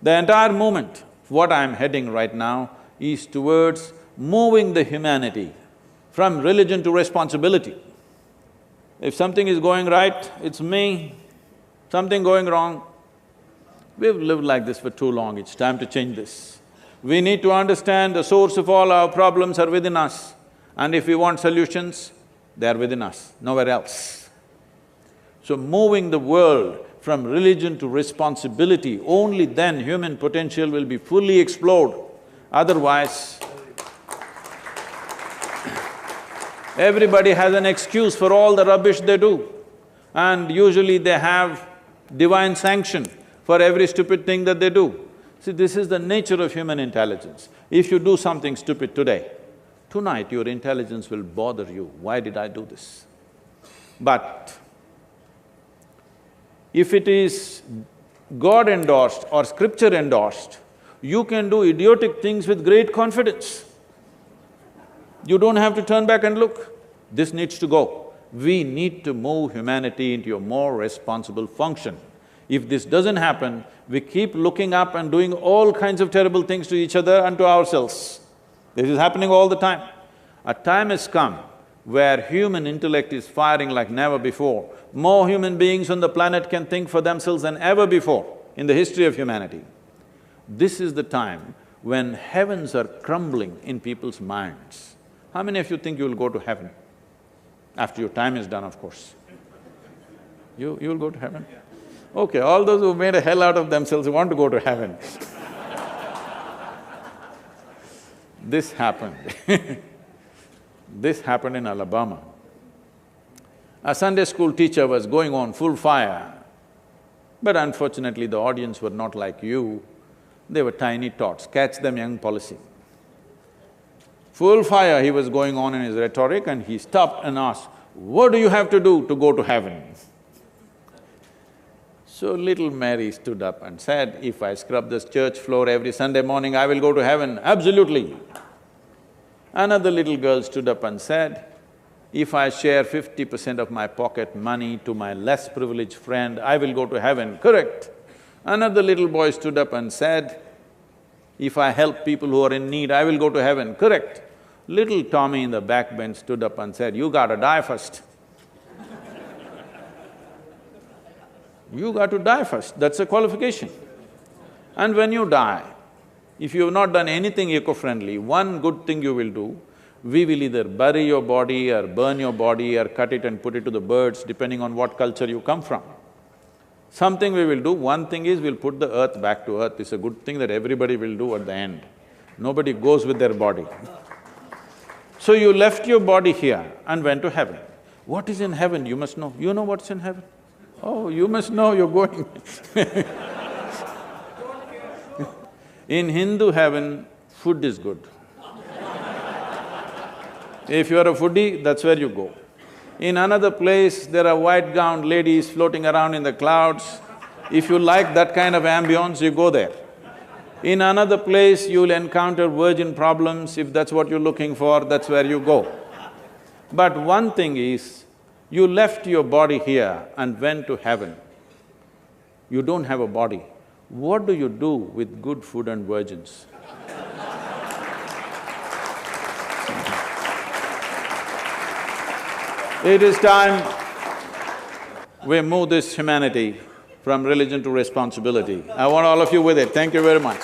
The entire movement, what I'm heading right now, is towards moving the humanity from religion to responsibility. If something is going right, it's me, something going wrong. We've lived like this for too long, it's time to change this. We need to understand the source of all our problems are within us, and if we want solutions, they are within us, nowhere else. So moving the world from religion to responsibility, only then human potential will be fully explored. Otherwise, everybody has an excuse for all the rubbish they do, and usually they have divine sanction for every stupid thing that they do. See, this is the nature of human intelligence. If you do something stupid today, tonight your intelligence will bother you, why did I do this? But if it is God-endorsed or scripture-endorsed, you can do idiotic things with great confidence. You don't have to turn back and look. This needs to go. We need to move humanity into a more responsible function. If this doesn't happen, we keep looking up and doing all kinds of terrible things to each other and to ourselves. This is happening all the time. A time has come where human intellect is firing like never before. More human beings on the planet can think for themselves than ever before in the history of humanity. This is the time when heavens are crumbling in people's minds. How many of you think you will go to heaven? After your time is done, of course. You will go to heaven? Okay, all those who made a hell out of themselves want to go to heaven. This happened This happened in Alabama. A Sunday school teacher was going on full fire, but unfortunately the audience were not like you, they were tiny tots, catch them young policy. Full fire he was going on in his rhetoric and he stopped and asked, "What do you have to do to go to heaven?" So little Mary stood up and said, "If I scrub this church floor every Sunday morning, I will go to heaven, absolutely." Another little girl stood up and said, "If I share 50% of my pocket money to my less privileged friend, I will go to heaven, correct?" Another little boy stood up and said, "If I help people who are in need, I will go to heaven, correct?" Little Tommy in the back bench stood up and said, "You gotta die first." You got to die first, that's a qualification. And when you die, if you have not done anything eco-friendly, one good thing you will do, we will either bury your body or burn your body or cut it and put it to the birds, depending on what culture you come from. Something we will do, one thing is we'll put the earth back to earth, it's a good thing that everybody will do at the end. Nobody goes with their body. So you left your body here and went to heaven. What is in heaven, you must know. You know what's in heaven? Oh, you must know, you're going In Hindu heaven, food is good. If you're a foodie, that's where you go. In another place, there are white-gowned ladies floating around in the clouds. If you like that kind of ambience, you go there. In another place, you'll encounter virgin problems. If that's what you're looking for, that's where you go. But one thing is, you left your body here and went to heaven. You don't have a body. What do you do with good food and virgins? It is time we move this humanity from religion to responsibility. I want all of you with it. Thank you very much.